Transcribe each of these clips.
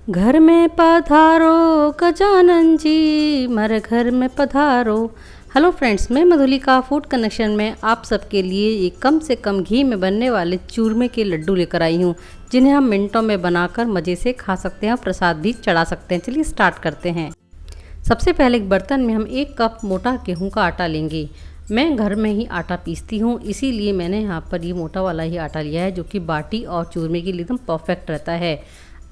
घर में पधारो गजानन जी, हमारे घर में पधारो। हेलो फ्रेंड्स, मैं मधुलिका फूड कनेक्शन में आप सबके लिए एक कम से कम घी में बनने वाले चूरमे के लड्डू लेकर आई हूँ, जिन्हें हम मिनटों में बनाकर मज़े से खा सकते हैं और प्रसाद भी चढ़ा सकते हैं। चलिए स्टार्ट करते हैं। सबसे पहले एक बर्तन में हम 1 कप मोटा गेहूं का आटा लेंगे। मैं घर में ही आटा पीसती हूँ, इसीलिए मैंने यहाँ पर ये मोटा वाला ही आटा लिया है, जो कि बाटी और चूरमे के लिए एकदम परफेक्ट रहता है।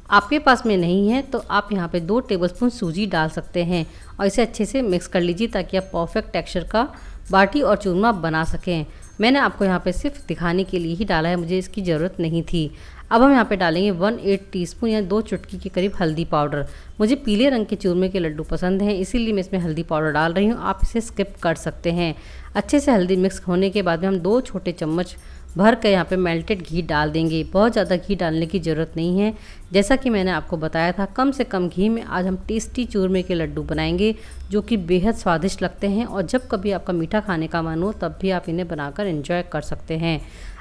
आपके पास में नहीं है तो आप यहाँ पे 2 टेबलस्पून सूजी डाल सकते हैं और इसे अच्छे से मिक्स कर लीजिए, ताकि आप परफेक्ट टेक्सचर का बाटी और चूरमा बना सकें। मैंने आपको यहाँ पे सिर्फ दिखाने के लिए ही डाला है, मुझे इसकी ज़रूरत नहीं थी। अब हम यहाँ पे डालेंगे 1/8 टीस्पून या 2 चुटकी के करीब हल्दी पाउडर। मुझे पीले रंग के चूरमे के लड्डू पसंद हैं, इसीलिए मैं इसमें हल्दी पाउडर डाल रही हूँ। आप इसे स्किप कर सकते हैं। अच्छे से हल्दी मिक्स होने के बाद में हम 2 छोटे चम्मच भर कर यहाँ पे मेल्टेड घी डाल देंगे। बहुत ज़्यादा घी डालने की ज़रूरत नहीं है। जैसा कि मैंने आपको बताया था, कम से कम घी में आज हम टेस्टी चूरमे के लड्डू बनाएंगे, जो कि बेहद स्वादिष्ट लगते हैं और जब कभी आपका मीठा खाने का मन हो तब भी आप इन्हें बनाकर एंजॉय कर सकते हैं।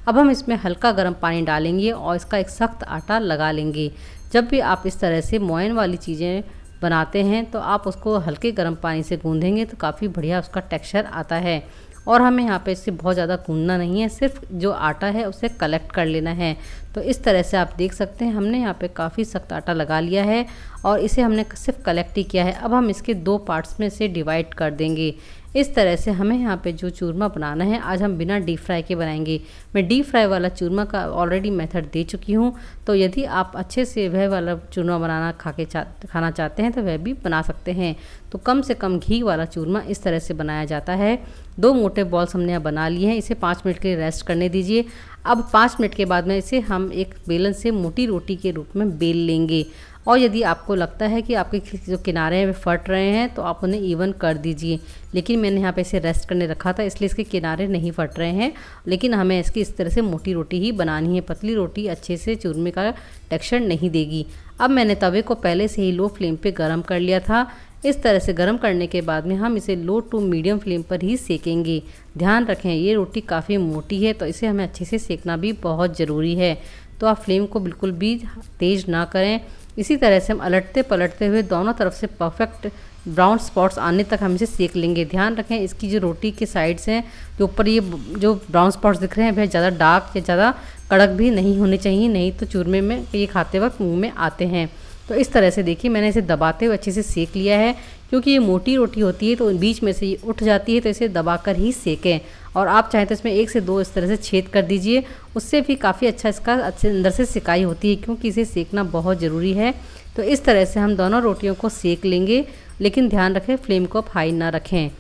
अब हम इसमें हल्का गर्म पानी डालेंगे और इसका एक सख्त आटा लगा लेंगे। जब भी आप इस तरह से मोयन वाली चीज़ें बनाते हैं तो आप उसको हल्के गर्म पानी से गूँधेंगे तो काफ़ी बढ़िया उसका टेक्सचर आता है। और हमें यहाँ पे इससे बहुत ज़्यादा गूंदना नहीं है, सिर्फ जो आटा है उसे कलेक्ट कर लेना है। तो इस तरह से आप देख सकते हैं, हमने यहाँ पे काफ़ी सख्त आटा लगा लिया है और इसे हमने सिर्फ कलेक्ट ही किया है। अब हम इसके 2 पार्ट्स में से डिवाइड कर देंगे। इस तरह से हमें यहाँ पे जो चूरमा बनाना है, आज हम बिना डीप फ्राई के बनाएंगे। मैं डीप फ्राई वाला चूरमा का ऑलरेडी मेथड दे चुकी हूँ, तो यदि आप अच्छे से वह वाला चूरमा बनाना खाना चाहते हैं तो वह भी बना सकते हैं। तो कम से कम घी वाला चूरमा इस तरह से बनाया जाता है। 2 मोटे बॉल्स हमने यहाँ बना लिए हैं, इसे 5 मिनट के लिए रेस्ट करने दीजिए। अब 5 मिनट के बाद में इसे हम एक बेलन से मोटी रोटी के रूप में बेल लेंगे। और यदि आपको लगता है कि आपके जो किनारे हैं वे फट रहे हैं तो आप उन्हें इवन कर दीजिए। लेकिन मैंने यहाँ पे इसे रेस्ट करने रखा था, इसलिए इसके किनारे नहीं फट रहे हैं। लेकिन हमें इसकी इस तरह से मोटी रोटी ही बनानी है, पतली रोटी अच्छे से चूरमे का टेक्सचर नहीं देगी। अब मैंने तवे को पहले से ही लो फ्लेम पे गरम कर लिया था। इस तरह से गरम करने के बाद में हम इसे लो टू मीडियम फ्लेम पर ही सेकेंगे। ध्यान रखें, ये रोटी काफ़ी मोटी है तो इसे हमें अच्छे से सेकना भी बहुत ज़रूरी है। तो आप फ्लेम को बिल्कुल भी तेज़ ना करें। इसी तरह से हम अलटते पलटते हुए दोनों तरफ से परफेक्ट ब्राउन स्पॉट्स आने तक हम इसे सेक लेंगे। ध्यान रखें, इसकी जो रोटी के साइड्स हैं, जो ऊपर ये जो ब्राउन स्पॉट्स दिख रहे हैं, वह ज़्यादा डार्क या ज़्यादा कड़क भी नहीं होने चाहिए, नहीं तो चूरमे में ये खाते वक्त मुंह में आते हैं। तो इस तरह से देखिए, मैंने इसे दबाते हुए अच्छे से सेक लिया है। क्योंकि ये मोटी रोटी होती है तो बीच में से ये उठ जाती है, तो इसे दबाकर ही सेकें। और आप चाहें तो इसमें 1 से 2 इस तरह से छेद कर दीजिए, उससे भी काफ़ी अच्छा इसका अच्छे अंदर से सिकाई होती है, क्योंकि इसे सेकना बहुत ज़रूरी है। तो इस तरह से हम दोनों रोटियों को सेक लेंगे, लेकिन ध्यान रखें फ्लेम को आप हाई ना रखें।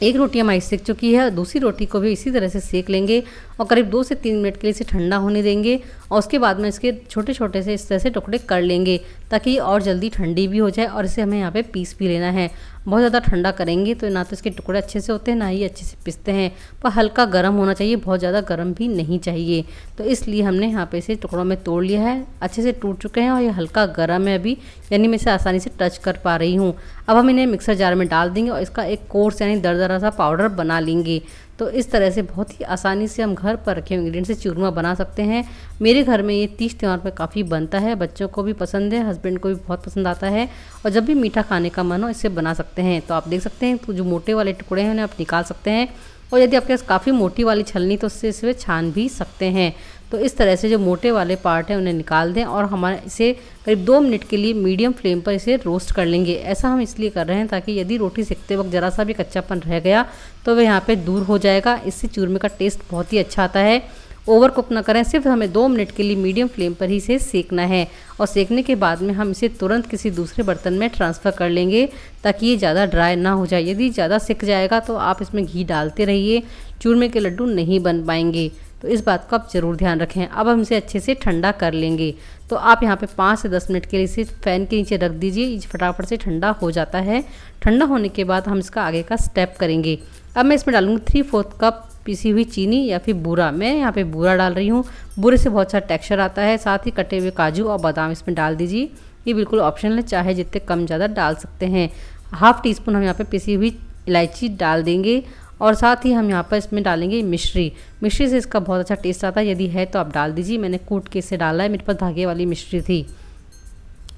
एक रोटी हमारी सेक चुकी है, दूसरी रोटी को भी इसी तरह से सेक लेंगे और करीब 2 से 3 मिनट के लिए इसे ठंडा होने देंगे। और उसके बाद में इसके छोटे छोटे से इस तरह से टुकड़े कर लेंगे, ताकि ये और जल्दी ठंडी भी हो जाए और इसे हमें यहाँ पे पीस भी लेना है। बहुत ज़्यादा ठंडा करेंगे तो ना तो इसके टुकड़े अच्छे से होते हैं, ना ही अच्छे से पिसते हैं। पर हल्का गर्म होना चाहिए, बहुत ज़्यादा गर्म भी नहीं चाहिए। तो इसलिए हमने यहाँ पे इसे टुकड़ों में तोड़ लिया है, अच्छे से टूट चुके हैं और ये हल्का गर्म है अभी, यानी मैं इसे आसानी से टच कर पा रही हूँ। अब हम इन्हें मिक्सर जार में डाल देंगे और इसका एक कोर्स यानी दरदरा सा पाउडर बना लेंगे। तो इस तरह से बहुत ही आसानी से हम घर पर रखे इंग्रेडिएंट से चूरमा बना सकते हैं। मेरे घर में ये तीज त्यौहार पर काफ़ी बनता है, बच्चों को भी पसंद है, हस्बैंड को भी बहुत पसंद आता है। और जब भी मीठा खाने का मन हो इससे बना सकते हैं। तो आप देख सकते हैं, तो जो मोटे वाले टुकड़े हैं उन्हें आप निकाल सकते हैं, और यदि आपके पास काफ़ी मोटी वाली छलनी तो उससे इसे छान भी सकते हैं। तो इस तरह से जो मोटे वाले पार्ट हैं उन्हें निकाल दें और हमारे इसे करीब 2 मिनट के लिए मीडियम फ्लेम पर इसे रोस्ट कर लेंगे। ऐसा हम इसलिए कर रहे हैं ताकि यदि रोटी सेकते वक्त ज़रा सा भी कच्चापन रह गया तो वह यहाँ पे दूर हो जाएगा। इससे चूरमे का टेस्ट बहुत ही अच्छा आता है। ओवर कुक ना करें, सिर्फ हमें 2 मिनट के लिए मीडियम फ्लेम पर ही इसे सेकना है। और सेकने के बाद में हम इसे तुरंत किसी दूसरे बर्तन में ट्रांसफ़र कर लेंगे, ताकि ये ज़्यादा ड्राई ना हो जाए। यदि ज़्यादा सिक जाएगा तो आप इसमें घी डालते रहिए, चूरमे के लड्डू नहीं बन पाएंगे। तो इस बात को आप ज़रूर ध्यान रखें। अब हम इसे अच्छे से ठंडा कर लेंगे। तो आप यहाँ पे 5 से 10 मिनट के लिए इसे फ़ैन के नीचे रख दीजिए, ये फटाफट से ठंडा हो जाता है। ठंडा होने के बाद हम इसका आगे का स्टेप करेंगे। अब मैं इसमें डालूँगी 3/4 कप पिसी हुई चीनी या फिर बूरा। मैं यहाँ पे बूरा डाल रही हूँ, बूरे से बहुत अच्छा टेक्सचर आता है। साथ ही कटे हुए काजू और बादाम इसमें डाल दीजिए, ये बिल्कुल ऑप्शनल है, चाहे जितने कम ज़्यादा डाल सकते हैं। 1/2 टीस्पून हम यहाँ पे पिसी हुई इलायची डाल देंगे और साथ ही हम यहाँ पर इसमें डालेंगे मिश्री। मिश्री से इसका बहुत अच्छा टेस्ट आता है, यदि है तो आप डाल दीजिए। मैंने कूट के इसे डाला है, मेरे पास धागे वाली मिश्री थी।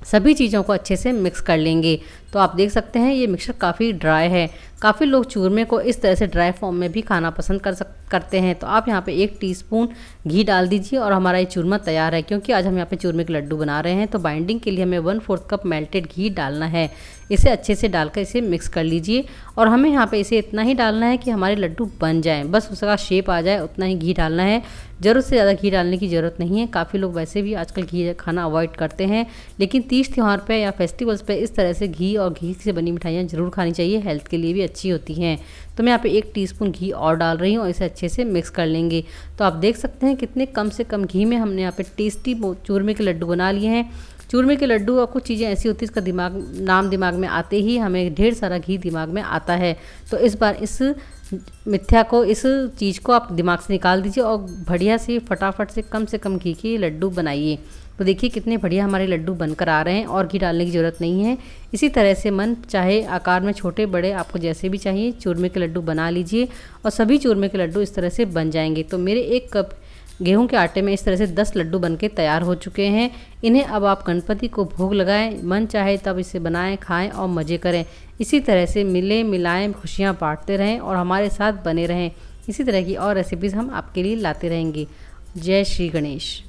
सभी चीज़ों को अच्छे से मिक्स कर लेंगे। तो आप देख सकते हैं ये मिक्सचर काफ़ी ड्राई है। काफ़ी लोग चूरमे को इस तरह से ड्राई फॉर्म में भी खाना पसंद करते हैं। तो आप यहाँ पे 1 टीस्पून घी डाल दीजिए और हमारा ये चूरमा तैयार है। क्योंकि आज हम यहाँ पे चूरमे के लड्डू बना रहे हैं तो बाइंडिंग के लिए हमें 1/4 कप मेल्टेड घी डालना है। इसे अच्छे से डालकर इसे मिक्स कर लीजिए और हमें यहाँ पे इसे इतना ही डालना है कि हमारे लड्डू बन जाएं, बस उसका शेप आ जाए, उतना ही घी डालना है। ज़रूरत से ज़्यादा घी डालने की ज़रूरत नहीं है। काफ़ी लोग वैसे भी आजकल घी खाना अवॉइड करते हैं, लेकिन तीज त्यौहार पे या फेस्टिवल्स पे इस तरह से घी और घी से बनी मिठाइयाँ ज़रूर खानी चाहिए, हेल्थ के लिए भी अच्छी होती हैं। तो मैं यहाँ पे 1 टीस्पून घी और डाल रही हूँ और इसे अच्छे से मिक्स कर लेंगे। तो आप देख सकते हैं कितने कम से कम घी में हमने यहाँ पे टेस्टी चूरमे के लड्डू बना लिए हैं। चूरमे के लड्डू और कुछ चीज़ें ऐसी होती है इसका नाम दिमाग में आते ही हमें ढेर सारा घी दिमाग में आता है। तो इस बार इस चीज़ को आप दिमाग से निकाल दीजिए और बढ़िया से फटाफट से कम घी के लड्डू बनाइए। तो देखिए कितने बढ़िया हमारे लड्डू बनकर आ रहे हैं और घी डालने की ज़रूरत नहीं है। इसी तरह से मन चाहे आकार में छोटे बड़े आपको जैसे भी चाहिए चूरमे के लड्डू बना लीजिए और सभी चूरमे के लड्डू इस तरह से बन जाएंगे। तो मेरे 1 कप गेहूं के आटे में इस तरह से 10 लड्डू बनके तैयार हो चुके हैं। इन्हें अब आप गणपति को भोग लगाएं, मन चाहे तब इसे बनाएं, खाएं और मज़े करें। इसी तरह से मिलें मिलाएं, खुशियां बांटते रहें और हमारे साथ बने रहें। इसी तरह की और रेसिपीज़ हम आपके लिए लाते रहेंगे। जय श्री गणेश।